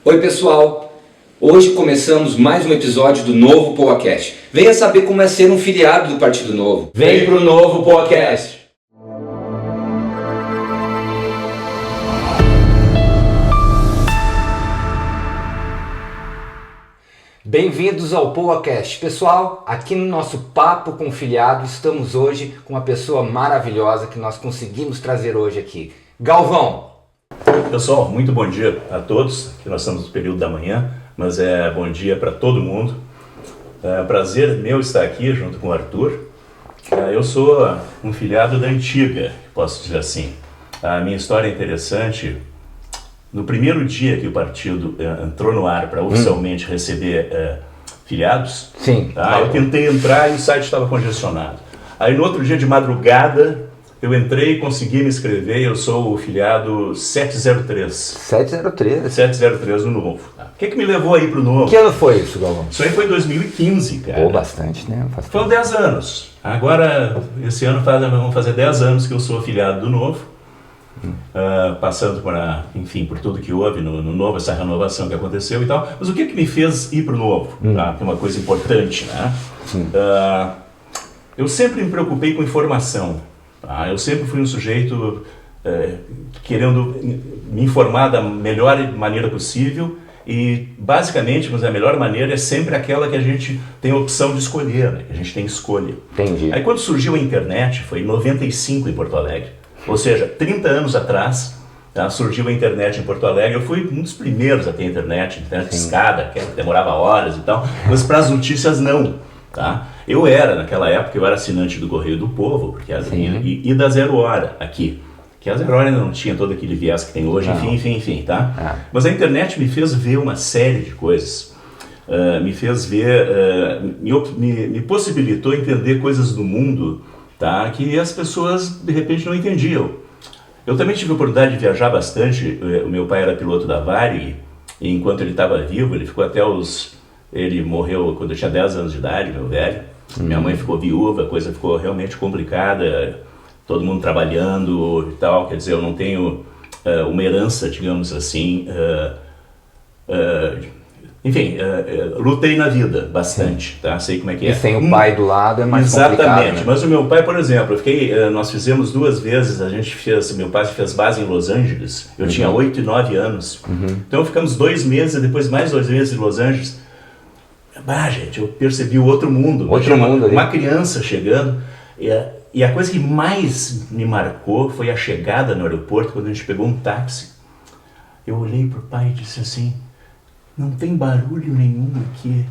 Oi pessoal, hoje começamos mais um episódio do Novo Poacast. Venha saber como é ser um filiado do Partido Novo. Vem pro Novo Poacast. Bem-vindos ao Poacast. Pessoal, aqui no nosso Papo com Filiado, estamos hoje com uma pessoa maravilhosa que nós conseguimos trazer hoje aqui. Galvão. Pessoal, muito bom dia a todos, que nós estamos no período da manhã, mas é bom dia para todo mundo. É um prazer meu estar aqui junto com o Arthur. Eu sou um filiado da antiga, posso dizer assim. A minha história é interessante. No primeiro dia que o partido entrou no ar para oficialmente receber filiados, Sim. Eu tentei entrar e o site estava congestionado. Aí no outro dia de madrugada, eu entrei e consegui me inscrever. Eu sou o filiado 703. 703? 703 do Novo. O que me levou aí pro Novo? Que ano foi isso, Galvão? Isso aí foi em 2015, cara. Pô, bastante, né? Foram 10 anos. Agora, esse ano vamos fazer 10 anos que eu sou afiliado do Novo. Passando por tudo que houve no Novo, essa renovação que aconteceu e tal. Mas o que me fez ir pro Novo? Tá? Que é uma coisa importante, né? Eu sempre me preocupei com informação. Tá? Eu sempre fui um sujeito querendo me informar da melhor maneira possível e, basicamente, mas a melhor maneira é sempre aquela que a gente tem a opção de escolher, né? Que a gente tem escolha. Entendi. Aí, quando surgiu a internet, foi em 95 em Porto Alegre. Ou seja, 30 anos atrás, surgiu a internet em Porto Alegre. Eu fui um dos primeiros a ter internet de escada, que demorava horas e tal, mas para as notícias não. Tá? Naquela época, eu era assinante do Correio do Povo, porque e da Zero Hora aqui. Que a Zero Hora ainda não tinha todo aquele viés que tem hoje, enfim, tá? Mas a internet me fez ver uma série de coisas. Me fez ver, me possibilitou entender coisas do mundo, tá? Que as pessoas de repente não entendiam. Eu também tive a oportunidade de viajar bastante. O meu pai era piloto da Varig, e enquanto ele estava vivo, ele ficou ele morreu quando eu tinha 10 anos de idade, meu velho. Minha mãe ficou viúva, a coisa ficou realmente complicada, todo mundo trabalhando e tal. Quer dizer, eu não tenho uma herança, digamos assim. Lutei na vida bastante, tá? Sei como é que é. E sem o pai do lado é mais complicado. Exatamente, né? Mas o meu pai, por exemplo, nós fizemos 2 vezes, meu pai fez base em Los Angeles, eu tinha 8 e 9 anos, então ficamos 2 meses e depois mais 2 meses em Los Angeles. Gente, eu percebi o outro mundo, uma criança chegando, e a coisa que mais me marcou foi a chegada no aeroporto, quando a gente pegou um táxi. Eu olhei pro pai e disse assim: não tem barulho nenhum aqui.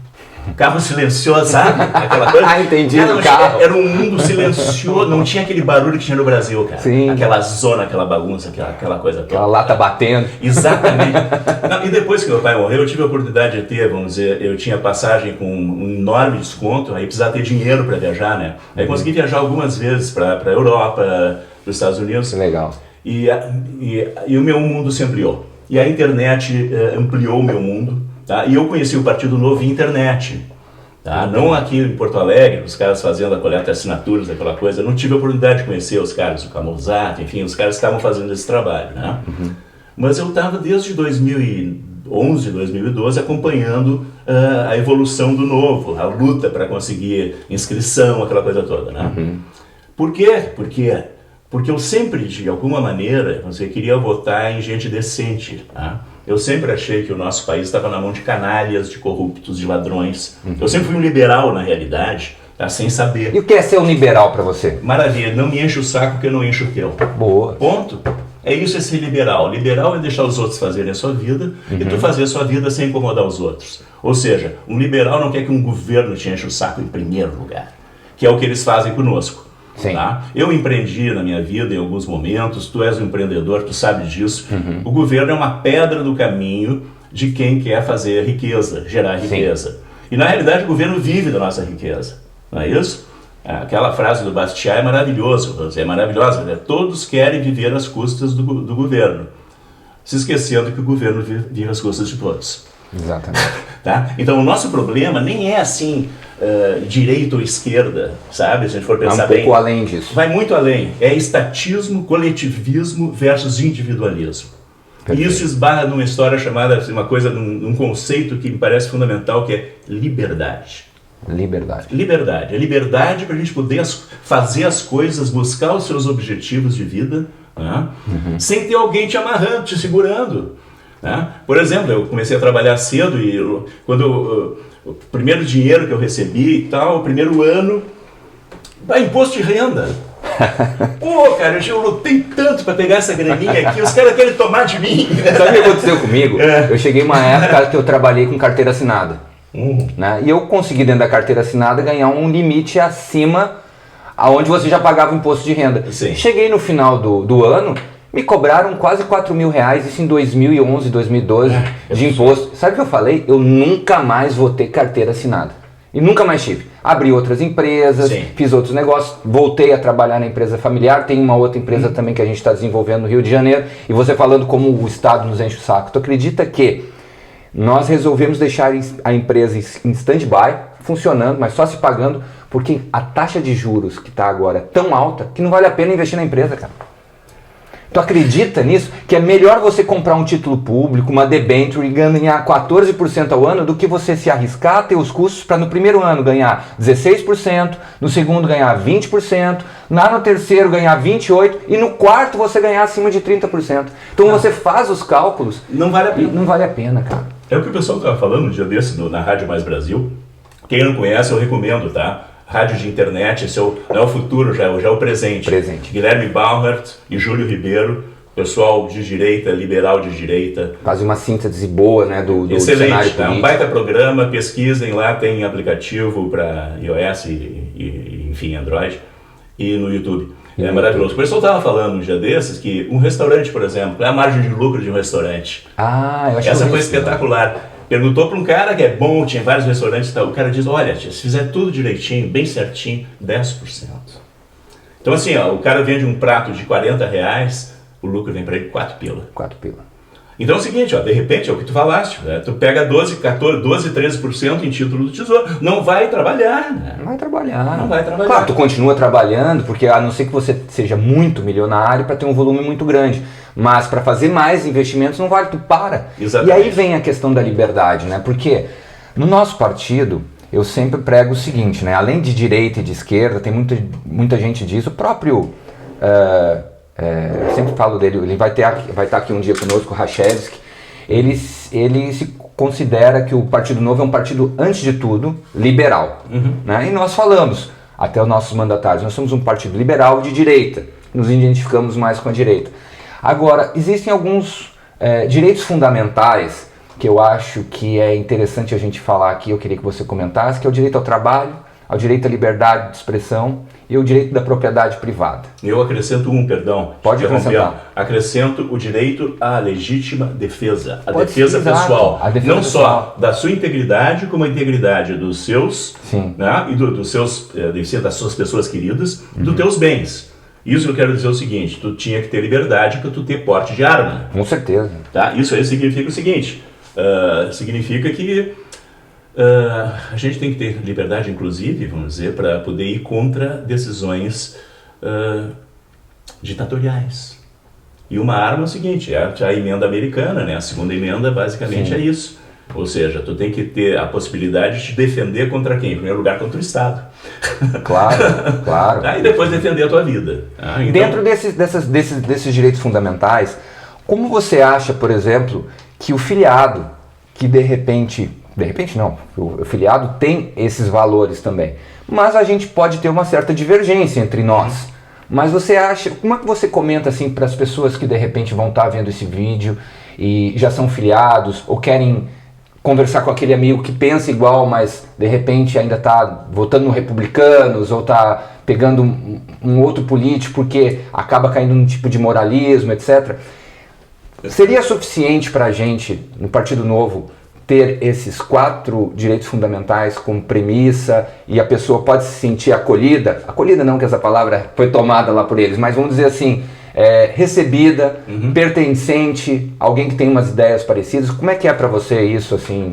Carro silencioso, sabe? Aquela coisa. Entendi. Carro. Era um mundo silencioso, não tinha aquele barulho que tinha no Brasil, cara. Sim. Aquela zona, aquela bagunça, aquela coisa toda. Aquela lata batendo. Exatamente. E depois que meu pai morreu, eu tive a oportunidade de ter, vamos dizer, eu tinha passagem com um enorme desconto, aí precisava ter dinheiro para viajar, né? Aí consegui viajar algumas vezes para a Europa, para os Estados Unidos. Legal. E o meu mundo se ampliou. E a internet ampliou o meu mundo, tá? E eu conheci o Partido Novo via internet, tá? Não aqui em Porto Alegre, os caras fazendo a coleta de assinaturas, aquela coisa. Eu não tive a oportunidade de conhecer os caras, o Camuzat, enfim, os caras estavam fazendo esse trabalho, né? Mas eu estava desde 2011, 2012, acompanhando a evolução do Novo, a luta para conseguir inscrição, aquela coisa toda, né? Por quê? Porque eu sempre, de alguma maneira, queria votar em gente decente. Tá? Eu sempre achei que o nosso país estava na mão de canalhas, de corruptos, de ladrões. Eu sempre fui um liberal, na realidade, tá? Sem saber. E o que é ser um liberal para você? Maravilha, não me enche o saco que eu não encho o teu. Boa. Ponto. É isso, é ser liberal. Liberal é deixar os outros fazerem a sua vida e tu fazer a sua vida sem incomodar os outros. Ou seja, um liberal não quer que um governo te enche o saco em primeiro lugar, que é o que eles fazem conosco. Tá? Eu empreendi na minha vida em alguns momentos, tu és um empreendedor, tu sabe disso. O governo é uma pedra do caminho de quem quer fazer riqueza, gerar riqueza. E na realidade o governo vive da nossa riqueza, não é isso? Aquela frase do Bastiat é maravilhosa, né? Todos querem viver às custas do governo, se esquecendo que o governo vive às custas de todos. Exatamente. Tá? Então o nosso problema nem é assim direita ou esquerda, sabe? Se a gente for pensar bem, pouco além disso. Vai muito além. É estatismo, coletivismo versus individualismo. E isso esbarra numa história chamada, assim, uma coisa, num conceito que me parece fundamental, que é liberdade. Liberdade. Liberdade. É liberdade para a gente poder fazer as coisas, buscar os seus objetivos de vida, né? Sem ter alguém te amarrando, te segurando. Né? Por exemplo, eu comecei a trabalhar cedo e quando o primeiro dinheiro que eu recebi e tal, o primeiro ano, imposto de renda. Pô, cara, eu lutei tanto para pegar essa graninha aqui, os caras querem tomar de mim. Sabe o que aconteceu comigo? Eu cheguei uma época que eu trabalhei com carteira assinada. Né? E eu consegui dentro da carteira assinada ganhar um limite acima aonde você já pagava o imposto de renda. Sim. Cheguei no final do ano, me cobraram quase R$4.000, isso em 2011, 2012, de imposto. Sabe o que eu falei? Eu nunca mais vou ter carteira assinada. E nunca mais tive. Abri outras empresas, Sim. fiz outros negócios, voltei a trabalhar na empresa familiar, tem uma outra empresa também que a gente está desenvolvendo no Rio de Janeiro, e você falando como o Estado nos enche o saco. Tu acredita que nós resolvemos deixar a empresa em stand-by, funcionando, mas só se pagando, porque a taxa de juros que está agora é tão alta que não vale a pena investir na empresa, cara. Tu acredita nisso? Que é melhor você comprar um título público, uma debenture e ganhar 14% ao ano do que você se arriscar a ter os custos para no primeiro ano ganhar 16%, no segundo ganhar 20%, lá no terceiro ganhar 28% e no quarto você ganhar acima de 30%. Então você faz os cálculos. Não vale a pena. Não vale a pena, cara. É o que o pessoal estava falando um dia desse na Rádio Mais Brasil. Quem não conhece, eu recomendo, tá? Rádio de internet, esse não é o futuro, já é o presente. Guilherme Baumert e Júlio Ribeiro, pessoal de direita, liberal de direita. Faz uma síntese boa, né, do cenário político. É um baita programa, pesquisem lá, tem aplicativo para iOS e, enfim, Android, e no YouTube. É maravilhoso. O pessoal estava falando um dia desses que um restaurante, por exemplo, é a margem de lucro de um restaurante. Ah, eu acho Essa que foi isso, espetacular. Né? Perguntou para um cara que é bom, tinha vários restaurantes e tal. O cara diz, olha, se fizer tudo direitinho, bem certinho, 10%. Então assim, ó, o cara vende um prato de R$40, o lucro vem para ele 4 pila. 4 pila. Então é o seguinte, ó, de repente, é o que tu falaste, né? Tu pega 12, 14, 12, 13% em título do tesouro, não vai trabalhar, né? Não vai trabalhar. Não vai trabalhar. Claro, tu continua trabalhando, porque a não ser que você seja muito milionário para ter um volume muito grande. Mas para fazer mais investimentos não vale, tu para. Exatamente. E aí vem a questão da liberdade, né? Porque no nosso partido, eu sempre prego o seguinte, né? Além de direita e de esquerda, tem muita gente disso, o próprio... eu sempre falo dele, ele vai estar aqui um dia conosco, o Rachevski. Ele se considera que o Partido Novo é um partido, antes de tudo, liberal. Né? E nós falamos, até os nossos mandatários, nós somos um partido liberal de direita, nos identificamos mais com a direita. Agora, existem alguns direitos fundamentais que eu acho que é interessante a gente falar aqui, eu queria que você comentasse, que é o direito ao trabalho, ao direito à liberdade de expressão e o direito da propriedade privada. Eu acrescento perdão. Pode acrescentar. Acrescento o direito à legítima defesa, a Pode defesa ser, pessoal. A defesa não pessoal. Só da sua integridade, como a integridade dos seus, Sim. Né, e dos seus, das suas pessoas queridas, dos teus bens. Isso que eu quero dizer é o seguinte, tu tinha que ter liberdade para tu ter porte de arma. Com certeza. Tá? Isso aí significa o seguinte, significa que a gente tem que ter liberdade, inclusive, vamos dizer, para poder ir contra decisões ditatoriais. E uma arma é o seguinte, é a emenda americana, né? A segunda emenda basicamente é isso. Ou seja, tu tem que ter a possibilidade de te defender contra quem? Em primeiro lugar, contra o Estado. Claro, claro. Tá? E depois defender a tua vida. Tá? Então, dentro desses direitos fundamentais, como você acha, por exemplo, que o filiado, que de repente não, o filiado tem esses valores também, mas a gente pode ter uma certa divergência entre nós. Mas você acha, como é que você comenta assim para as pessoas que de repente vão estar vendo esse vídeo e já são filiados ou querem conversar com aquele amigo que pensa igual, mas de repente ainda está votando no Republicanos ou está pegando um outro político porque acaba caindo num tipo de moralismo, etc. Seria suficiente para a gente, no Partido Novo, ter esses 4 direitos fundamentais como premissa e a pessoa pode se sentir acolhida não que essa palavra foi tomada lá por eles, mas vamos dizer assim, recebida, pertencente, alguém que tem umas ideias parecidas. Como é que é para você isso assim?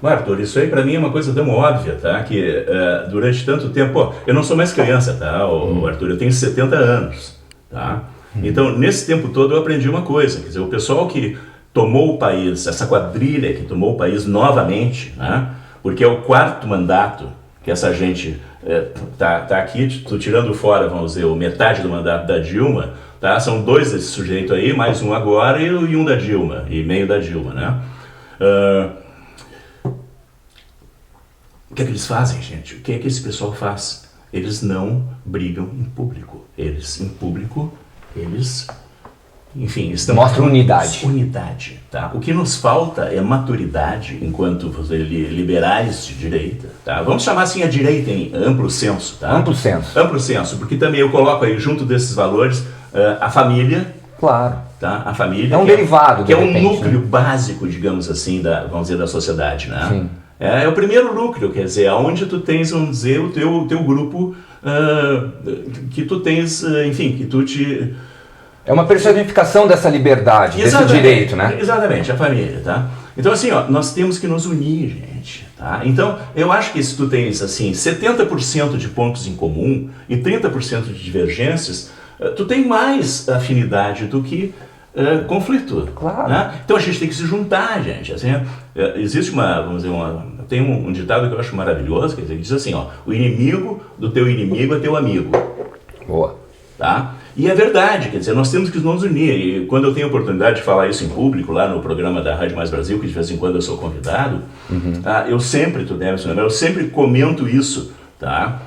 Arthur, isso aí para mim é uma coisa tão óbvia, tá? Que durante tanto tempo, eu não sou mais criança, tá, Arthur, eu tenho 70 anos, tá? Então, nesse tempo todo eu aprendi uma coisa, quer dizer, o pessoal que tomou o país, essa quadrilha que tomou o país novamente, né, porque é o 4º mandato que essa gente tá aqui, tô tirando fora, vamos dizer, metade do mandato da Dilma, tá? São 2 desse sujeito aí, mais um agora e um da Dilma, e meio da Dilma, né? O que é que eles fazem, gente? O que é que esse pessoal faz? Eles não brigam em público. Eles, em público, enfim, estão... Mostra unidade. Unidade, tá? O que nos falta é maturidade enquanto liberais de direita, tá? Vamos chamar assim a direita em amplo senso, tá? Amplo senso. Amplo senso, porque também eu coloco aí junto desses valores a família. Claro. Tá? A família. É um derivado, que é um núcleo básico, digamos assim, vamos dizer, da sociedade, né? Sim. É o primeiro núcleo, quer dizer, onde tu tens, vamos dizer, o teu grupo, que tu tens, enfim, que tu te... É uma personificação dessa liberdade, desse direito, né? Exatamente, a família, tá? Então, assim, ó, nós temos que nos unir, gente, tá? Então, eu acho que se tu tens, assim, 70% de pontos em comum e 30% de divergências, tu tem mais afinidade do que conflito. Claro. Né? Então, a gente tem que se juntar, gente. Assim, existe vamos dizer, tem um ditado que eu acho maravilhoso, quer dizer, que diz assim, ó, o inimigo do teu inimigo é teu amigo. Boa. Tá? E é verdade, quer dizer, nós temos que nos unir. E quando eu tenho a oportunidade de falar isso em público, lá no programa da Rádio Mais Brasil, que de vez em quando eu sou convidado, eu sempre, tu deve se lembrar, eu sempre comento isso, tá?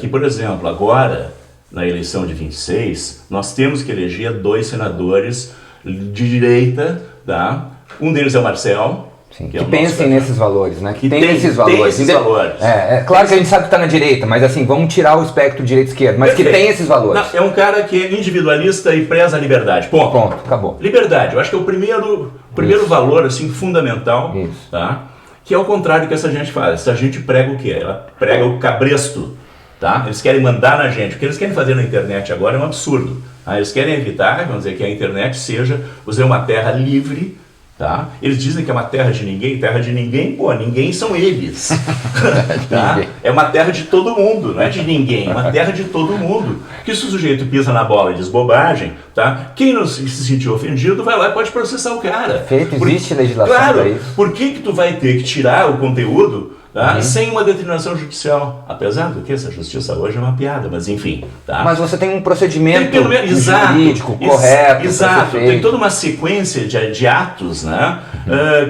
Que, por exemplo, agora, na eleição de 26, nós temos que eleger 2 senadores de direita, tá? Um deles é o Marcel. Sim, que pensem nesses valores, né? Que tem esses valores. Tem esses valores. É claro que a gente sabe que está na direita, mas assim, vamos tirar o espectro direita-esquerda, mas perfeito. Que tem esses valores. Não, é um cara que é individualista e preza a liberdade. Ponto, acabou. Liberdade, eu acho que é o primeiro valor, assim, fundamental, tá? Que é o contrário que essa gente faz. Essa gente prega o quê? Ela prega o cabresto, tá? Eles querem mandar na gente. O que eles querem fazer na internet agora é um absurdo. Tá? Eles querem evitar, vamos dizer, que a internet seja, uma terra livre. Tá? Eles dizem que é uma terra de ninguém, pô, ninguém são eles. Tá? É uma terra de todo mundo, não é de ninguém, é uma terra de todo mundo. Que se o sujeito pisa na bola e diz bobagem, tá? Quem não se sentiu ofendido vai lá e pode processar o cara. Existe legislação para isso. Por que tu vai ter que tirar o conteúdo, tá? Sem uma determinação judicial? Apesar do que essa justiça hoje é uma piada, mas enfim. Tá? Mas você tem um procedimento exato, jurídico correto. Exato, tem toda uma sequência de atos, né,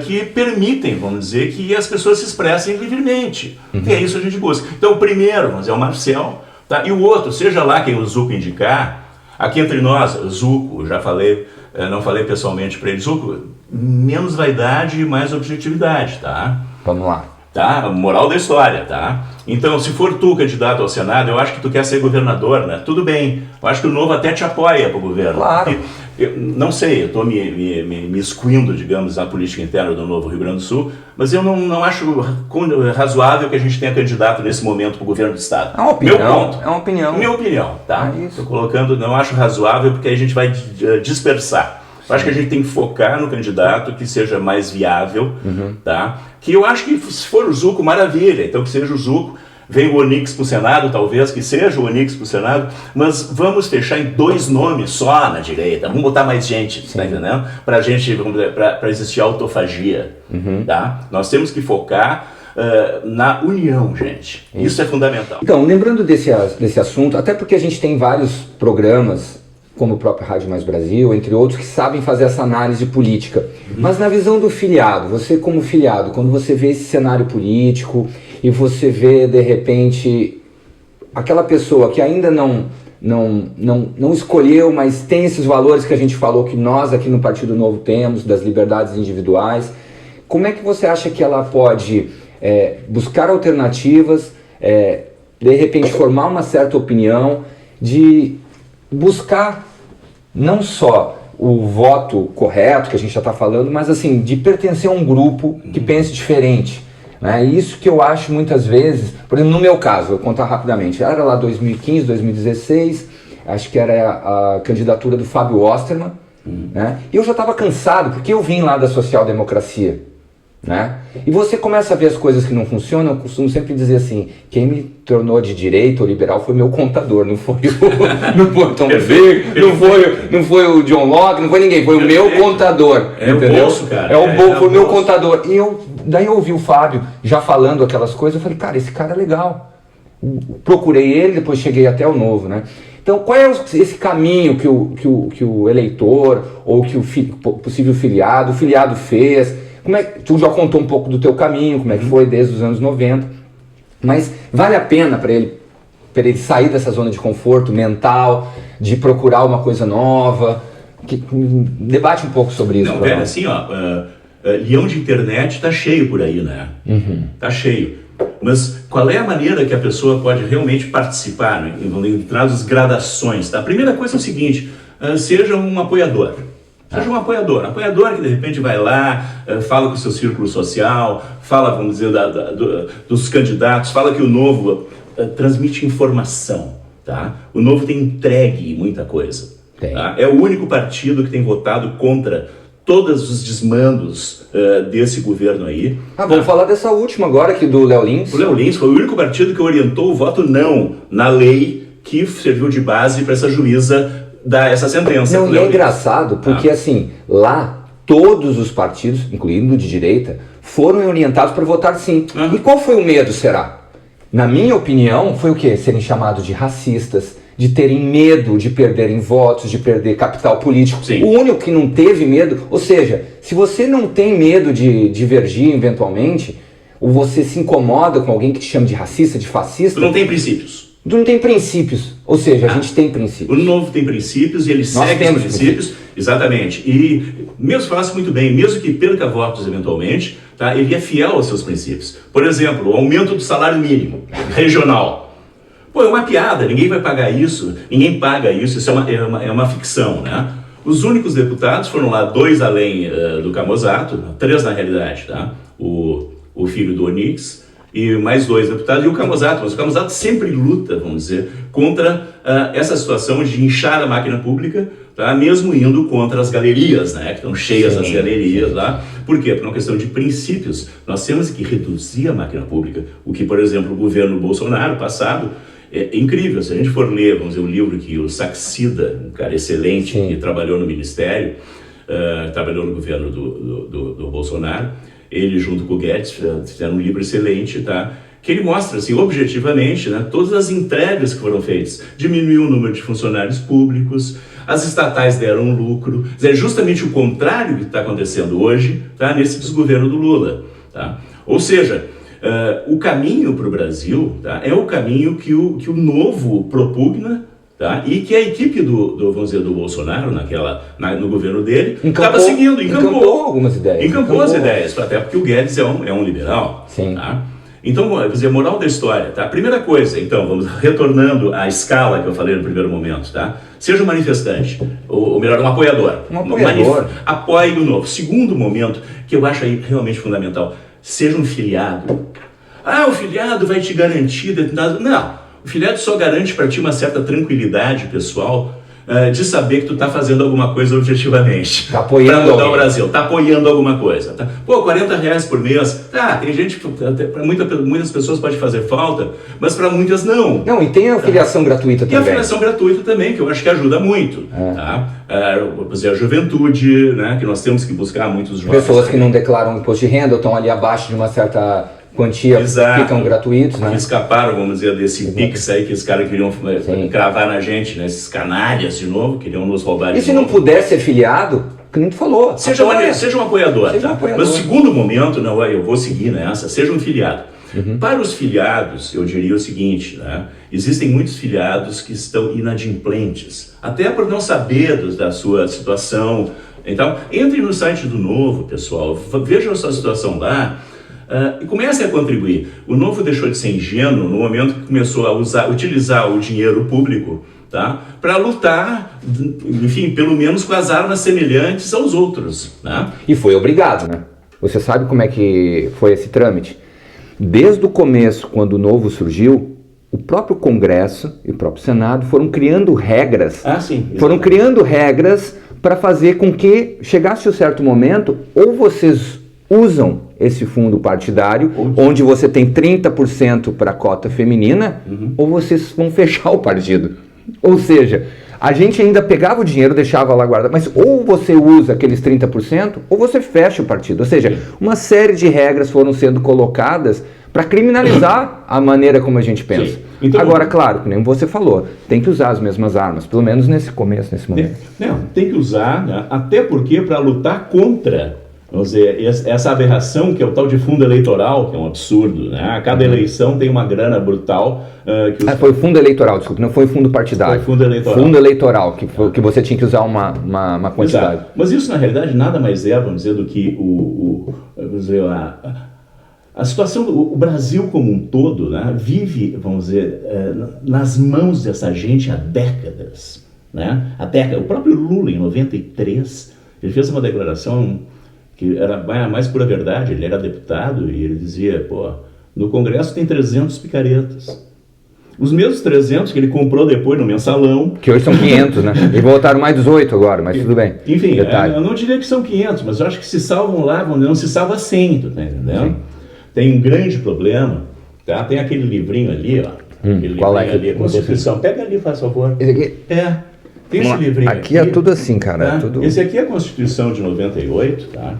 que permitem, vamos dizer, que as pessoas se expressem livremente. E é isso que a gente busca. Então o primeiro, vamos dizer, é o Marcel, tá? E o outro, seja lá quem o Zuco indicar, aqui entre nós, Zuco, já falei, não falei pessoalmente para ele, Zuco, menos vaidade e mais objetividade, tá? Vamos lá. Tá? Moral da história, tá? Então, se for tu candidato ao Senado, eu acho que tu quer ser governador, né? Tudo bem, eu acho que o Novo até te apoia para o governo. Claro. Eu não sei, eu estou me excluindo, digamos, na política interna do Novo Rio Grande do Sul, mas eu não acho razoável que a gente tenha candidato nesse momento para o governo do Estado. É uma opinião. Meu ponto. É uma opinião. Minha opinião, tá? Estou colocando, não acho razoável porque aí a gente vai dispersar. Eu acho que a gente tem que focar no candidato que seja mais viável, tá? Que eu acho que se for o Zuco, maravilha, então que seja o Zuco, vem o Onix para o Senado, talvez, que seja o Onix para o Senado, mas vamos fechar em 2 nomes só na direita, vamos botar mais gente, tá entendendo? Para gente, para existir autofagia, tá? Nós temos que focar na união, gente. Isso é fundamental. Então, lembrando desse assunto, até porque a gente tem vários programas, como o próprio Rádio Mais Brasil, entre outros, que sabem fazer essa análise política. Mas na visão do filiado, você como filiado, quando você vê esse cenário político e você vê, de repente, aquela pessoa que ainda não escolheu, mas tem esses valores que a gente falou que nós aqui no Partido Novo temos, das liberdades individuais, como é que você acha que ela pode buscar alternativas, de repente formar uma certa opinião, de buscar não só o voto correto, que a gente já está falando, mas assim, de pertencer a um grupo que pense diferente. Né? Isso que eu acho muitas vezes, por exemplo, no meu caso, vou contar rapidamente, era lá 2015, 2016, acho que era a candidatura do Fábio Osterman, né? E eu já estava cansado, porque eu vim lá da social-democracia. né? E você começa a ver as coisas que não funcionam. Eu costumo sempre dizer assim, quem me tornou de direita ou liberal foi meu contador, não foi o Tom Vick, não foi o John Locke, não foi ninguém, foi o meu contador. Entendeu? O bolso, cara. Foi o meu contador. E daí eu ouvi o Fábio já falando aquelas coisas, eu falei, cara, esse cara é legal. Procurei ele, depois cheguei até o Novo, né? Então, qual é esse caminho que o eleitor ou que o possível filiado, o filiado fez? Como é que tu já contou um pouco do teu caminho, como é que foi desde os anos 90, mas vale a pena para ele sair dessa zona de conforto mental, de procurar uma coisa nova? Debate um pouco sobre isso. Não, velho, assim, leão de internet tá cheio por aí, né? Tá cheio. Mas qual é a maneira que a pessoa pode realmente participar, né? Entrar nas gradações, tá? A primeira coisa é o seguinte, seja um apoiador. Seja um apoiador que de repente vai lá, fala com o seu círculo social, fala, vamos dizer, dos candidatos, fala que o Novo transmite informação, tá? O Novo tem entregue muita coisa. Tá? É o único partido que tem votado contra todos os desmandos desse governo aí. Vamos falar dessa última agora, aqui do Léo Lins. O Léo Lins foi o único partido que orientou o voto não na lei que serviu de base para essa juíza dar essa sentença. Não, e é engraçado porque assim, lá todos os partidos, incluindo de direita, foram orientados para votar sim. E qual foi o medo, será? Na minha opinião, foi o quê? Serem chamados de racistas, de terem medo de perderem votos, de perder capital político. Sim. O único que não teve medo, ou seja, se você não tem medo de divergir eventualmente, ou você se incomoda com alguém que te chama de racista, de fascista... Tu não tem princípios. Tu não tem princípios, ou seja, a gente tem princípios. O Novo tem princípios e ele segue os princípios, exatamente. E mesmo falasse muito bem, mesmo que perca votos eventualmente, tá? Ele é fiel aos seus princípios. Por exemplo, o aumento do salário mínimo regional. Pô, é uma piada, ninguém vai pagar isso, ninguém paga isso, isso é uma ficção, né? Os únicos deputados foram lá, 2 além do Camozzato, 3 na realidade, tá? O filho do Onix, e mais 2 deputados, e o Camozzato. Mas o Camozzato sempre luta, vamos dizer, contra essa situação de inchar a máquina pública, tá? Mesmo indo contra as galerias, né? Que estão cheias as galerias lá. Por quê? Por uma questão de princípios. Nós temos que reduzir a máquina pública, o que, por exemplo, o governo Bolsonaro passado é incrível. Se a gente for ler, vamos dizer, o livro que o Saxida, um cara excelente, que trabalhou no Ministério, trabalhou no governo do Bolsonaro, ele junto com o Guedes fizeram um livro excelente, tá? Que ele mostra, assim, objetivamente, né, todas as entregas que foram feitas. Diminuiu o número de funcionários públicos, as estatais deram lucro. É justamente o contrário que está acontecendo hoje, tá, nesse desgoverno do Lula. Tá? Ou seja, o caminho para o Brasil, tá, é o caminho que o Novo propugna, tá? E que a equipe vamos dizer, do Bolsonaro, no governo dele, estava seguindo, encampou algumas ideias. Encampou as ideias, até porque o Guedes é um liberal. Sim. Tá? Então, vamos dizer, moral da história, tá? Primeira coisa, então, vamos retornando à escala que eu falei no primeiro momento, tá? Seja um manifestante, ou melhor, um apoiador. Apoie o Novo. Segundo momento, que eu acho aí realmente fundamental, seja um filiado. O filiado vai te garantir determinado... Não. O filiado só garante para ti uma certa tranquilidade pessoal de saber que tu tá fazendo alguma coisa objetivamente. Tá apoiando para mudar o Brasil. Tá apoiando alguma coisa. Tá? Pô, R$40 por mês. Tem gente que para muitas pessoas pode fazer falta, mas para muitas não. Não, e tem a filiação gratuita também. E a filiação gratuita também, que eu acho que ajuda muito. Tá? A juventude, né, que nós temos que buscar muitos jovens. Pessoas que não declaram imposto de renda, estão ali abaixo de uma certa... quantia, ficam gratuitos, né? Que escataram, vamos dizer, desse Pix aí que os caras queriam cravar na gente, né? Esses canalhas de novo, queriam nos roubar. E se não puder ser filiado, que nem tu falou, seja um apoiador. Mas o segundo momento, não, eu vou seguir nessa, seja um filiado. Para os filiados, eu diria o seguinte, né? Existem muitos filiados que estão inadimplentes, até por não saber da sua situação. Então, entre no site do Novo, pessoal, vejam a sua situação lá, e comecem a contribuir. O Novo deixou de ser ingênuo no momento que começou a utilizar o dinheiro público, tá, para lutar, enfim, pelo menos com as armas semelhantes aos outros. Né? E foi obrigado, né? Você sabe como é que foi esse trâmite? Desde o começo, quando o Novo surgiu, o próprio Congresso e o próprio Senado foram criando regras. Foram criando regras para fazer com que chegasse um certo momento, ou vocês usam esse fundo partidário, onde você tem 30% para cota feminina, ou vocês vão fechar o partido. Ou seja, a gente ainda pegava o dinheiro, deixava lá guardado, mas ou você usa aqueles 30%, ou você fecha o partido. Ou seja, uma série de regras foram sendo colocadas para criminalizar a maneira como a gente pensa. Então, agora, claro, como você falou, tem que usar as mesmas armas, pelo menos nesse começo, nesse momento. Não, tem que usar, né? Até porque para lutar contra, vamos dizer, essa aberração que é o tal de fundo eleitoral, que é um absurdo, né? A cada eleição tem uma grana brutal. Foi o fundo eleitoral, desculpa, não foi o fundo partidário. Foi o fundo eleitoral. Fundo eleitoral, que você tinha que usar uma quantidade. Exato. Mas isso, na realidade, nada mais é, vamos dizer, do que vamos dizer, a situação, o Brasil como um todo, né, vive, vamos dizer, nas mãos dessa gente há décadas. Né? O próprio Lula, em 93, ele fez uma declaração que era a mais pura verdade. Ele era deputado e ele dizia, no Congresso tem 300 picaretas. Os mesmos 300 que ele comprou depois no mensalão. Que hoje são 500, né? E voltaram mais 18 agora, mas tudo bem. Enfim, eu não diria que são 500, mas eu acho que se salvam lá, não se salva 100, tá entendendo? Sim. Tem um grande problema, tá? Tem aquele livrinho ali, ó. Qual é? Ali, a Constituição. Pega ali, faz favor. Esse aqui? Tem esse livrinho aqui. É tudo assim, cara. Tá? É tudo... Esse aqui é a Constituição de 98, tá?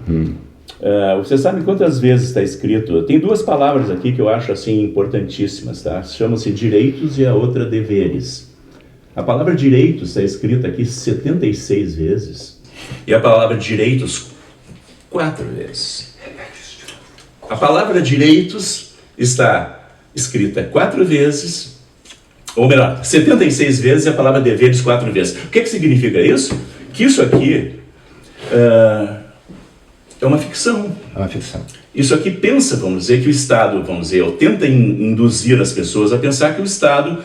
Você sabe quantas vezes está escrito? Tem duas palavras aqui que eu acho assim importantíssimas, tá? Chama-se direitos e a outra deveres. A palavra direitos está escrita aqui 76 vezes e a palavra direitos 4 vezes. A palavra direitos está escrita 4 vezes, ou melhor, 76 vezes e a palavra deveres 4 vezes. O que significa isso? Que isso aqui é uma ficção. É uma ficção. Isso aqui pensa, vamos dizer, que o Estado, ou tenta induzir as pessoas a pensar que o Estado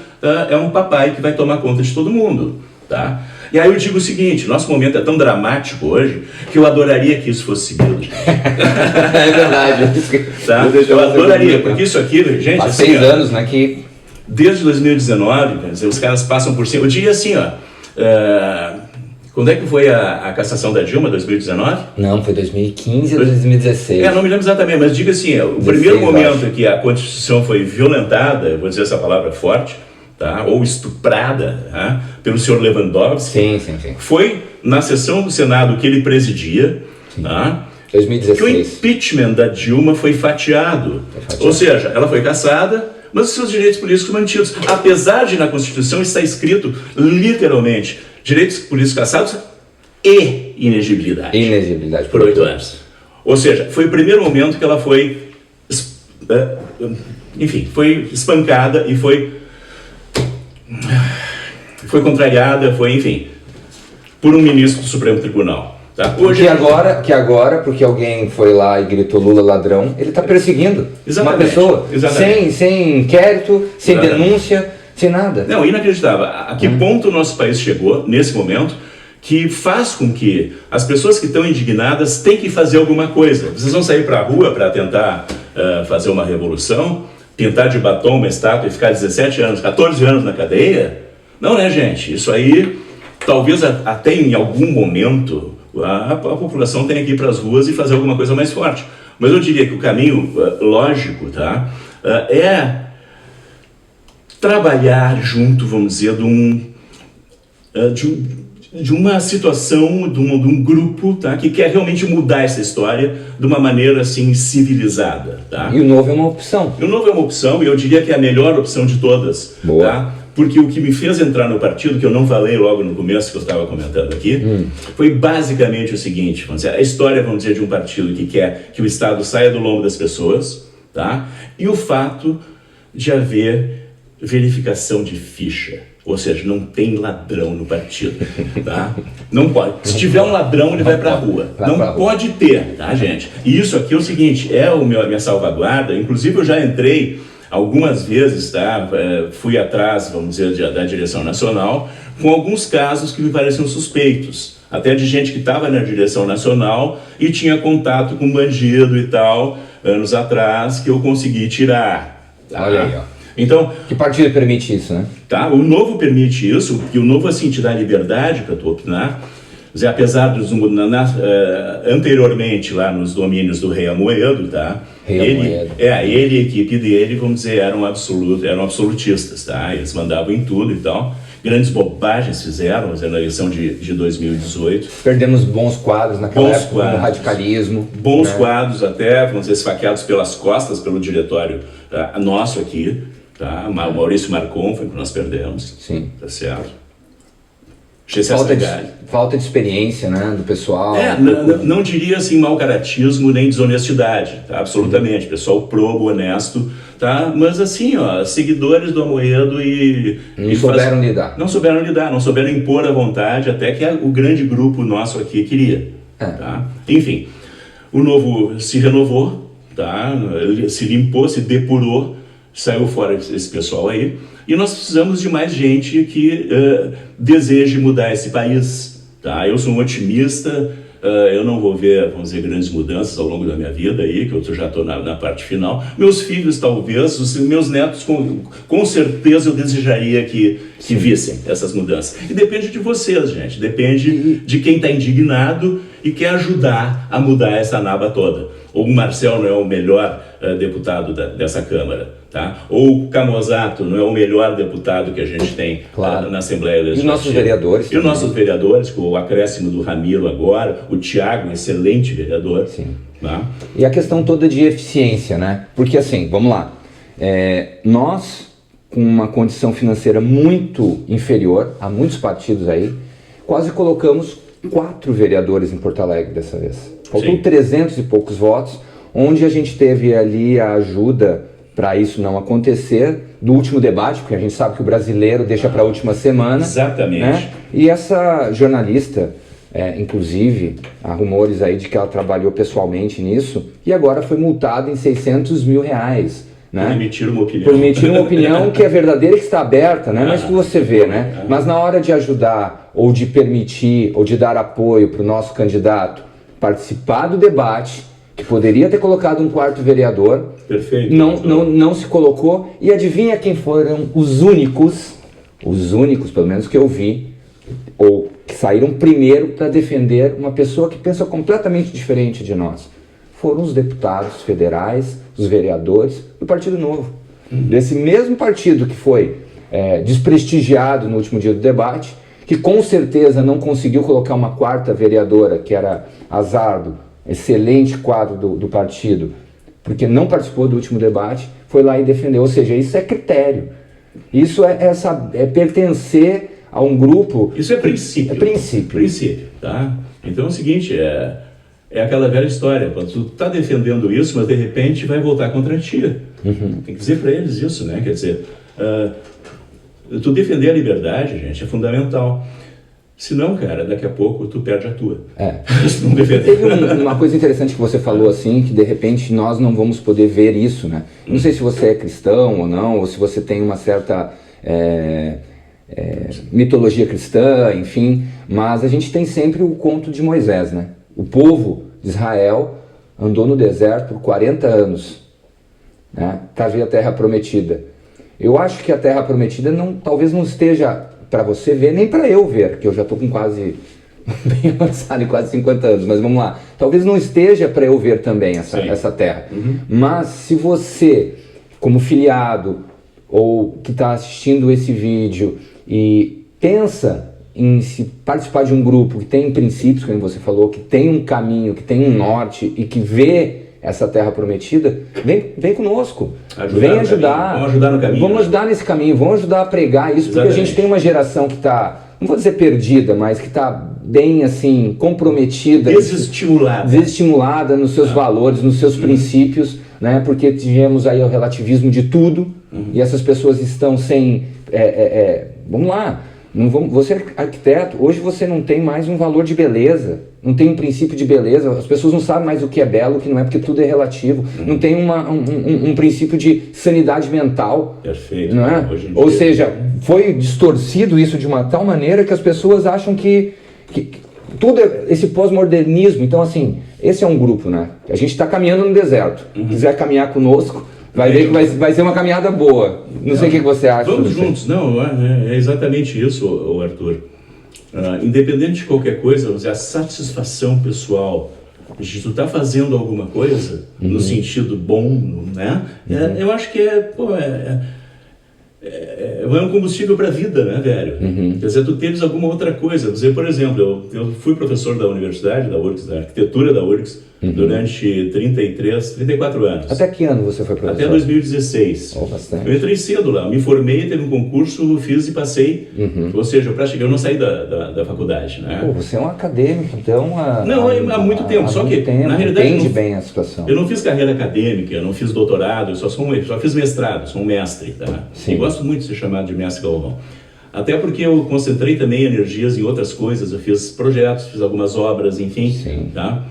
é um papai que vai tomar conta de todo mundo, tá? E aí eu digo o seguinte, nosso momento é tão dramático hoje que eu adoraria que isso fosse seguido. É verdade. Tá? Eu adoraria, porque isso aqui, gente... Há 6 anos, né, que... Desde 2019, quer dizer, os caras passam por cima... Eu diria assim, quando é que foi a cassação da Dilma, 2019? Não, foi 2015 ou 2016. Não me lembro exatamente, mas diga assim, o primeiro momento que a Constituição foi violentada, eu vou dizer essa palavra forte, tá? Ou estuprada, tá? Pelo senhor Lewandowski, sim. foi na sessão do Senado que ele presidia, tá? 2016. Que o impeachment da Dilma foi fatiado. Ou seja, ela foi cassada, mas os seus direitos políticos mantidos. Apesar de na Constituição estar escrito literalmente direitos políticos cassados e inexigibilidade. Inexigibilidade. Por 8 anos. Ou seja, foi o primeiro momento que ela foi, foi espancada e foi contrariada, por um ministro do Supremo Tribunal. Tá? Hoje, que agora, porque alguém foi lá e gritou Lula ladrão, ele está perseguindo uma pessoa sem inquérito, sem denúncia, sem nada. Não, inacreditável. A que ponto o nosso país chegou, nesse momento, que faz com que as pessoas que estão indignadas têm que fazer alguma coisa. Vocês vão sair para a rua para tentar fazer uma revolução, pintar de batom uma estátua e ficar 17 anos, 14 anos na cadeia? Não, né, gente? Isso aí, talvez até em algum momento, a população tenha que ir para as ruas e fazer alguma coisa mais forte. Mas eu diria que o caminho lógico, tá, é trabalhar junto, vamos dizer, de uma situação, de um grupo, tá, que quer realmente mudar essa história de uma maneira assim civilizada. Tá? E o Novo é uma opção. E o Novo é uma opção, e eu diria que é a melhor opção de todas. Boa. Tá? Porque o que me fez entrar no partido, que eu não falei logo no começo, que eu estava comentando aqui, foi basicamente o seguinte, vamos dizer, a história, vamos dizer, de um partido que quer que o Estado saia do lombo das pessoas, tá? E o fato de haver verificação de ficha. Ou seja, não tem ladrão no partido, tá? Não pode. Se tiver um ladrão, ele vai pra rua. Não pode ter, tá, gente? E isso aqui é o seguinte, a minha salvaguarda. Inclusive, eu já entrei algumas vezes, tá? Fui atrás, vamos dizer, da direção nacional, com alguns casos que me pareciam suspeitos. Até de gente que estava na direção nacional e tinha contato com bandido e tal, anos atrás, que eu consegui tirar. Tá? Olha aí, ó. Então, que partido permite isso, né? Tá, o Novo permite isso, porque o Novo assim te dá liberdade para tu opinar. apesar dos anteriormente lá nos domínios do rei Amoedo, tá? Ele e a equipe dele, vamos dizer, eram absolutistas, tá? Eles mandavam em tudo e tal. Grandes bobagens fizeram na eleição de 2018. Perdemos bons quadros naquela época, no radicalismo. Bons quadros até, vamos dizer, esfaqueados pelas costas pelo diretório nosso aqui, tá? O Maurício Marcon foi que nós perdemos. Sim. Tá certo. Falta de experiência, né, do pessoal. Não diria assim mau caratismo nem desonestidade, tá? Absolutamente, pessoal probo, honesto, tá? Mas assim, ó, seguidores do Amoedo Não souberam lidar. Não souberam impor a vontade, até que o grande grupo nosso aqui queria. Tá? Enfim, o novo se renovou, tá? Ele se limpou, se depurou, saiu fora esse pessoal aí. E nós precisamos de mais gente que deseje mudar esse país. Tá? Eu sou um otimista, eu não vou ver, vamos dizer, grandes mudanças ao longo da minha vida aí, que eu já estou na parte final. Meus filhos, talvez, os meus netos, com certeza eu desejaria que vissem essas mudanças. E depende de vocês, gente. Depende de quem está indignado e quer ajudar a mudar essa naba toda. Ou o Marcel não é o melhor deputado dessa Câmara, tá? Ou o Camozzato não é o melhor deputado que a gente tem na Assembleia Legislativa. E nossos vereadores. E os nossos vereadores, com o acréscimo do Ramiro agora, o Thiago, um excelente vereador. Sim. Tá? E a questão toda de eficiência, né? Porque assim, vamos lá, nós, com uma condição financeira muito inferior a muitos partidos aí, quase colocamos 4 vereadores em Porto Alegre dessa vez. Faltou 300 e poucos votos, onde a gente teve ali a ajuda para isso não acontecer, do último debate, porque a gente sabe que o brasileiro deixa para a última semana. Exatamente. Né? E essa jornalista, inclusive, há rumores aí de que ela trabalhou pessoalmente nisso, e agora foi multada em R$600 mil. Né? Por emitir uma opinião. Por emitir uma opinião que é verdadeira e que está aberta, né? Mas que você vê, né? Mas na hora de ajudar, ou de permitir, ou de dar apoio para o nosso candidato participar do debate, que poderia ter colocado um 4º vereador, perfeito, não se colocou, e adivinha quem foram os únicos, pelo menos que eu vi, ou que saíram primeiro para defender uma pessoa que pensa completamente diferente de nós? Foram os deputados federais, os vereadores do Partido Novo. Desse mesmo partido que foi desprestigiado no último dia do debate, que com certeza não conseguiu colocar uma 4ª vereadora, que era a Zardo, excelente quadro do partido, porque não participou do último debate, foi lá e defendeu. Ou seja, isso é critério. Isso é pertencer a um grupo... Isso é princípio. É princípio. Princípio, tá? Então é o seguinte, é aquela velha história, quando tu tá defendendo isso, mas de repente vai voltar contra ti. Tem que dizer para eles isso, né? Quer dizer, tu defender a liberdade, gente, é fundamental. Senão, cara, daqui a pouco tu perde a tua. Se não defender. Teve uma coisa interessante que você falou assim, que de repente nós não vamos poder ver isso, né? Não sei se você é cristão ou não, ou se você tem uma certa mitologia cristã, enfim, mas a gente tem sempre o conto de Moisés, né? O povo de Israel andou no deserto por 40 anos, né, para ver a Terra Prometida. Eu acho que a Terra Prometida talvez não esteja para você ver, nem para eu ver, que eu já estou com quase, bem avançado, em quase 50 anos, mas vamos lá. Talvez não esteja para eu ver também essa Terra. Mas se você, como filiado, ou que está assistindo esse vídeo e pensa em se participar de um grupo que tem princípios, como você falou, que tem um caminho, que tem um norte e que vê essa Terra Prometida, vem conosco, vem ajudar. Vamos ajudar no caminho. Vamos ajudar nesse caminho, vamos ajudar a pregar isso, porque a gente tem uma geração que está, não vou dizer perdida, mas que está bem assim, comprometida, desestimulada nos seus valores, nos seus princípios, né? Porque tivemos aí o relativismo de tudo, e essas pessoas estão sem, vamos lá, você é arquiteto, hoje você não tem mais um valor de beleza, não tem um princípio de beleza, as pessoas não sabem mais o que é belo, o que não é, porque tudo é relativo, não tem um princípio de sanidade mental. Perfeito. Não é? Ou seja, foi distorcido isso de uma tal maneira que as pessoas acham que tudo esse pós-modernismo. Então assim, esse é um grupo, né? A gente está caminhando no deserto, quiser caminhar conosco, vai ver que vai ser uma caminhada boa. Não sei o que você acha. Vamos juntos. Não, é exatamente isso, Arthur. independente de qualquer coisa, vamos dizer, a satisfação pessoal de tu estar fazendo alguma coisa, no sentido bom, né? Eu acho que é um combustível para a vida, né, velho? Quer dizer, tu tens alguma outra coisa. Por exemplo, eu fui professor da universidade, da URGS, da arquitetura da URGS, durante 34 anos. Até que ano você foi professor? Até 2016. Bastante. Eu entrei cedo lá, me formei, teve um concurso, fiz e passei. Ou seja, eu não saí da faculdade, né? Pô, você é um acadêmico, então... Há muito tempo, só que, na realidade, entende bem a situação. Eu não fiz carreira acadêmica, eu não fiz doutorado, eu só fiz mestrado, sou um mestre, tá? Sim. E gosto muito de ser chamado de mestre Galvão. Até porque eu concentrei também energias em outras coisas, eu fiz projetos, fiz algumas obras, enfim, Sim. tá?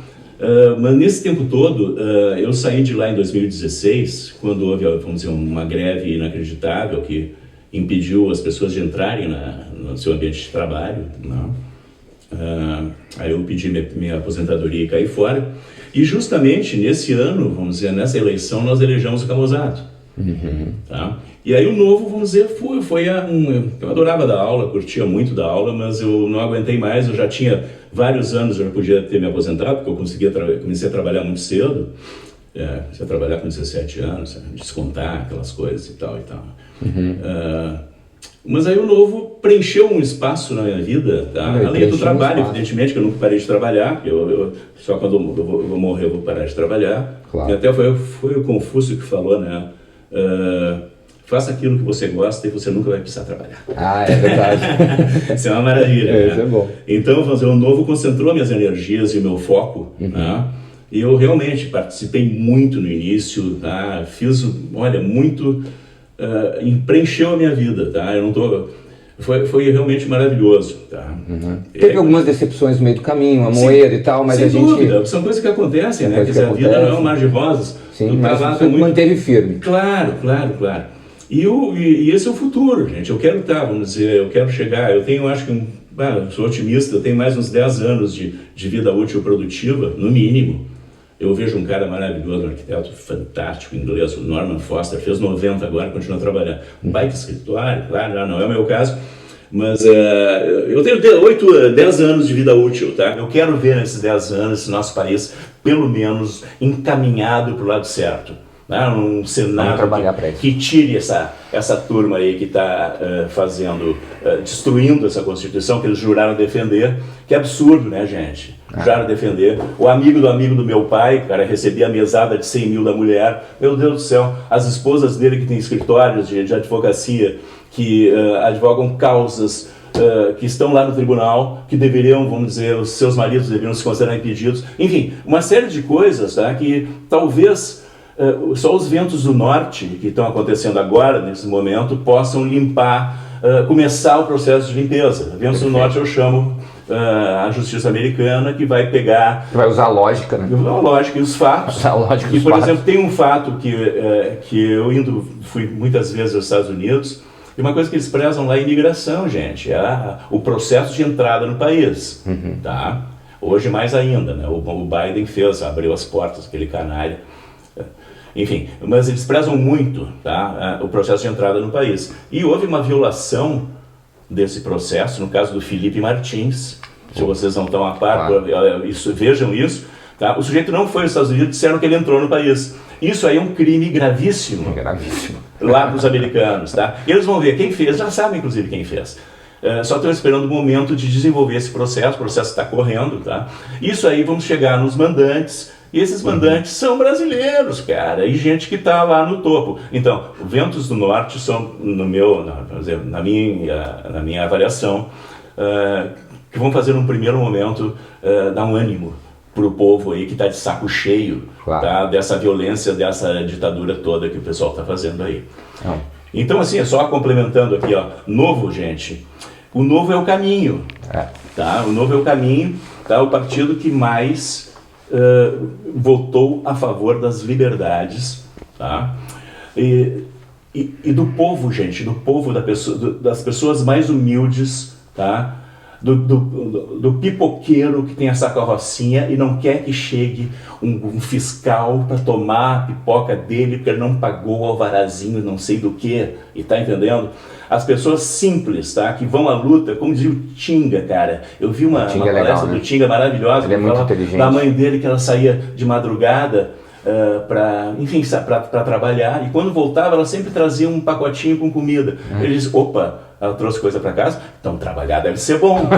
Mas nesse tempo todo, eu saí de lá em 2016, quando houve, vamos dizer, uma greve inacreditável que impediu as pessoas de entrarem no seu ambiente de trabalho, né? Aí eu pedi minha aposentadoria e caí fora. E justamente nesse ano, vamos dizer, nessa eleição, nós elegemos o Camusato. Tá? E aí o Novo, vamos dizer, eu adorava dar aula, curtia muito dar aula, mas eu não aguentei mais, eu já tinha vários anos, eu já podia ter me aposentado, porque eu comecei a trabalhar muito cedo, comecei a trabalhar com 17 anos, descontar aquelas coisas e tal. Mas aí o Novo preencheu um espaço na minha vida, tá? Além do trabalho, evidentemente, que eu nunca parei de trabalhar, só quando eu vou morrer eu vou parar de trabalhar. Claro. E até foi o Confúcio que falou, né? Faça aquilo que você gosta e você nunca vai precisar trabalhar. É verdade. Isso é uma maravilha, né? Isso é bom. Então, o Novo concentrou minhas energias e o meu foco, né? E eu realmente participei muito no início, tá? Fiz, muito... preencheu a minha vida, tá? Foi realmente maravilhoso, tá? Teve algumas decepções no meio do caminho, a moeda e tal, mas sem a gente... dúvida, são coisas que acontecem, né? Quer dizer, a vida não é um mar de rosas. Sim, mas você manteve firme. Claro. E esse é o futuro, gente. Eu quero vamos dizer, eu quero chegar, eu tenho, acho que, sou otimista, eu tenho mais uns 10 anos de vida útil produtiva, no mínimo. Eu vejo um cara maravilhoso, um arquiteto fantástico, inglês, o Norman Foster, fez 90 agora, continua trabalhando. Um baita escritório, claro, já não é o meu caso, mas eu tenho 10 anos de vida útil, tá? Eu quero ver nesses 10 anos esse nosso país, pelo menos, encaminhado para o lado certo. Um Senado que tire essa turma aí que está destruindo essa Constituição que eles juraram defender. Que absurdo, né, gente? Juraram defender. O amigo do meu pai, cara, recebia a mesada de 100 mil da mulher. Meu Deus do céu, as esposas dele que têm escritórios de advocacia, que advogam causas que estão lá no tribunal, que deveriam, vamos dizer, os seus maridos deveriam se considerar impedidos. Enfim, uma série de coisas, tá, que talvez... só os ventos do norte, que estão acontecendo agora, nesse momento, possam começar o processo de limpeza. Ventos do norte eu chamo a justiça americana, que vai pegar... Que vai usar a lógica, né? A lógica e os fatos. E, por exemplo, tem um fato que eu fui muitas vezes aos Estados Unidos, e uma coisa que eles prezam lá é a imigração, gente, o processo de entrada no país. Tá? Hoje mais ainda, né? O Biden abriu as portas, aquele canalha. Enfim, mas eles prezam muito, tá, o processo de entrada no país. E houve uma violação desse processo, no caso do Felipe Martins, se vocês não estão a par, vejam isso. Tá? O sujeito não foi aos Estados Unidos, disseram que ele entrou no país. Isso aí é um crime gravíssimo. Lá para os americanos. Tá? Eles vão ver quem fez, já sabem inclusive quem fez. Só estão esperando o momento de desenvolver esse processo, o processo está correndo. Tá? Isso aí vamos chegar nos mandantes. E esses mandantes são brasileiros, cara, e gente que está lá no topo. Então, ventos do norte são, na minha avaliação, que vão fazer num primeiro momento dar um ânimo para o povo aí que está de saco cheio, tá, dessa violência, dessa ditadura toda que o pessoal está fazendo aí. Então, assim, só complementando aqui, Novo, gente, o Novo é o caminho, tá? O Novo é o caminho, tá? O partido que mais... votou a favor das liberdades, tá? E do povo, gente, do povo, das pessoas mais humildes, tá? do pipoqueiro que tem essa carrocinha e não quer que chegue um fiscal para tomar a pipoca dele porque ele não pagou o alvarazinho não sei do que, e tá entendendo? As pessoas simples, tá? Que vão à luta, como dizia o Tinga, cara. Eu vi uma palestra legal, né? Do Tinga maravilhosa. Ele é muito inteligente. Da mãe dele, que ela saía de madrugada para trabalhar, e quando voltava ela sempre trazia um pacotinho com comida. Ele disse, opa, ela trouxe coisa para casa, então trabalhar deve ser bom.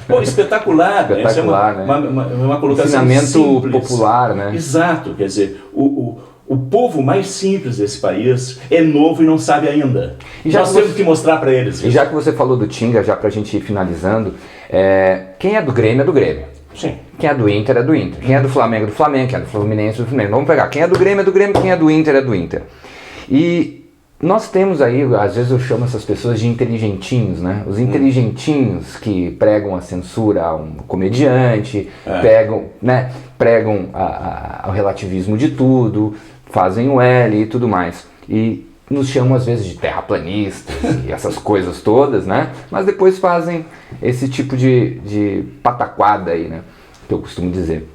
Pô, espetacular. Espetacular, uma colocação ensinamento simples. Popular, né? Exato, quer dizer, o povo mais simples desse país é novo e não sabe ainda. E nós temos que mostrar para eles isso. E já que você falou do Tinga, já para a gente ir finalizando, quem é do Grêmio é do Grêmio. Sim. Quem é do Inter é do Inter. Quem é do Flamengo é do Flamengo. Quem é do Fluminense é do Fluminense. Vamos pegar. Quem é do Grêmio é do Grêmio. Quem é do Inter é do Inter. E nós temos aí, às vezes eu chamo essas pessoas de inteligentinhos, né? Os inteligentinhos que pregam a censura a um comediante, pregam o relativismo de tudo, fazem o L e tudo mais. E nos chamam às vezes de terraplanistas e essas coisas todas, né? Mas depois fazem esse tipo de pataquada aí, né? Que eu costumo dizer.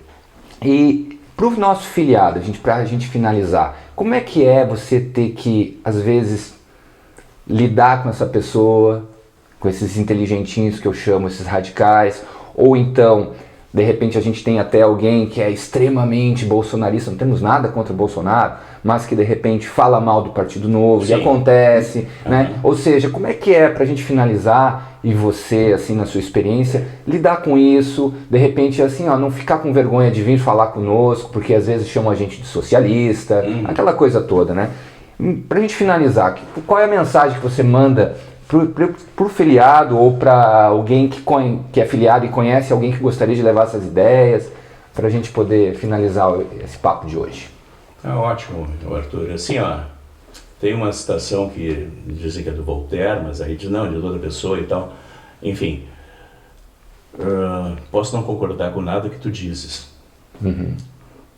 E para o nosso filiado, para a gente finalizar, como é que é você ter que, às vezes, lidar com essa pessoa, com esses inteligentinhos que eu chamo, esses radicais, ou então, de repente a gente tem até alguém que é extremamente bolsonarista, não temos nada contra o Bolsonaro, mas que de repente fala mal do Partido Novo, e acontece, né? Ou seja, como é que é pra gente finalizar, e você, assim, na sua experiência, lidar com isso, de repente, assim, ó, não ficar com vergonha de vir falar conosco, porque às vezes chamam a gente de socialista, aquela coisa toda, né? Pra gente finalizar, qual é a mensagem que você manda pro filiado ou para alguém que é filiado e conhece alguém que gostaria de levar essas ideias, para a gente poder finalizar esse papo de hoje? Ótimo, Arthur. Assim, ó, tem uma citação que dizem que é do Voltaire, mas aí diz não, de outra pessoa e tal. Enfim, posso não concordar com nada que tu dizes,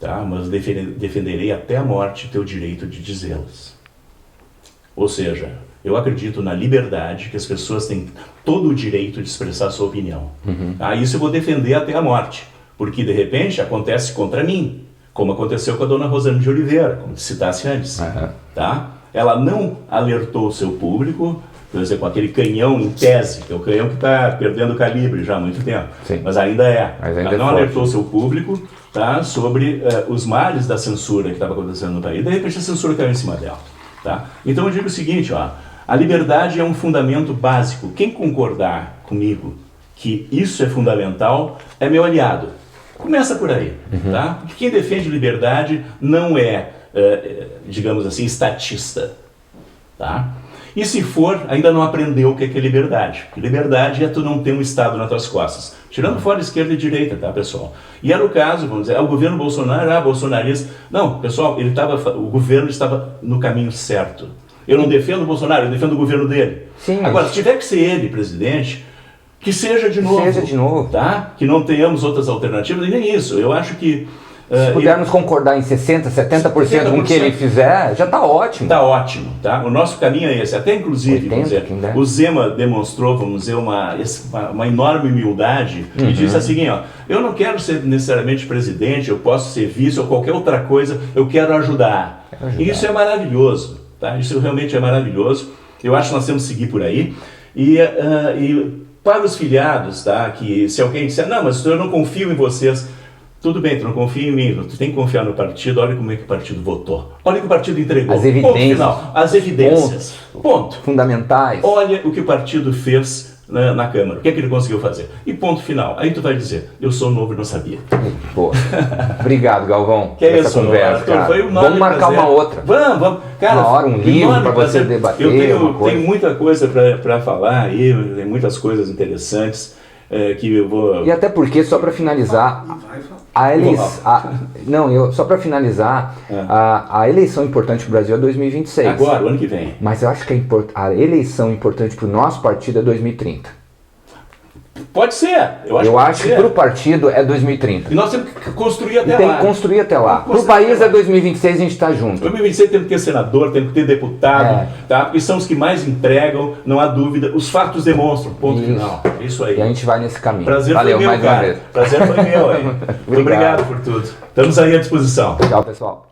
tá? Mas defenderei até a morte teu direito de dizê-las. Ou seja, eu acredito na liberdade, que as pessoas têm todo o direito de expressar a sua opinião. Isso eu vou defender até a morte, porque de repente acontece contra mim, como aconteceu com a dona Rosane de Oliveira, como citasse antes. Tá? Ela não alertou o seu público, por exemplo, com aquele canhão em tese, que é o canhão que está perdendo calibre já há muito tempo, mas ainda é. Ela não alertou o seu público, tá, sobre os males da censura que estava acontecendo no país. De repente a censura caiu em cima dela. Tá? Então eu digo o seguinte, ó, a liberdade é um fundamento básico. Quem concordar comigo que isso é fundamental é meu aliado. Começa por aí, tá? Porque quem defende liberdade não é, digamos assim, estatista, tá? E se for, ainda não aprendeu o que é liberdade. Porque liberdade é tu não ter um Estado nas tuas costas. Tirando fora esquerda e direita, tá, pessoal? E era o caso, vamos dizer, o governo Bolsonaro, bolsonarista. Não, pessoal, o governo estava no caminho certo. Eu não defendo o Bolsonaro, eu defendo o governo dele. Agora, se tiver que ser ele presidente, que seja de novo. Tá? Que não tenhamos outras alternativas, e nem isso. Eu acho que... se pudermos concordar em 60%, 70% com o que ele fizer, já está ótimo. Está ótimo, tá? O nosso caminho é esse. Até inclusive, 80, vamos dizer, o Zema demonstrou, vamos dizer, uma enorme humildade e disse assim, ó, eu não quero ser necessariamente presidente, eu posso ser vice ou qualquer outra coisa, eu quero ajudar. E isso é maravilhoso, tá? Isso realmente é maravilhoso. Eu acho que nós temos que seguir por aí. E para os filiados, tá? Que se alguém disser, não, mas eu não confio em vocês. Tudo bem, tu não confia em mim, tu tem que confiar no partido, olha como é que o partido votou. Olha o que o partido entregou. As evidências. Ponto final. As evidências. Ponto. Fundamentais. Olha o que o partido fez na Câmara. O que é que ele conseguiu fazer? E ponto final. Aí tu vai dizer, eu sou novo e não sabia. Pô. Obrigado, Galvão. Que é isso, conversa, Arthur, cara. foi um vamos marcar uma outra. Vamos. Cara, uma hora, um livro para você debater. Eu tenho muita coisa para falar aí, tem muitas coisas interessantes. Que eu vou... E até porque, só para finalizar, a eleição importante para o Brasil é 2026. Agora, o ano que vem. Mas eu acho que a eleição importante para o nosso partido é 2030. Pode ser. Eu acho que para o partido é 2030. E nós temos que construir até lá. Tem que construir até lá. Para o país é 2026, a gente está junto. 2026 temos que ter senador, temos que ter deputado, tá? Porque são os que mais empregam, não há dúvida. Os fatos demonstram. Ponto final. Isso aí. E a gente vai nesse caminho. Prazer Valeu, foi meu, mais cara. uma vez. Prazer foi meu aí. Muito obrigado por tudo. Estamos aí à disposição. Tchau, pessoal.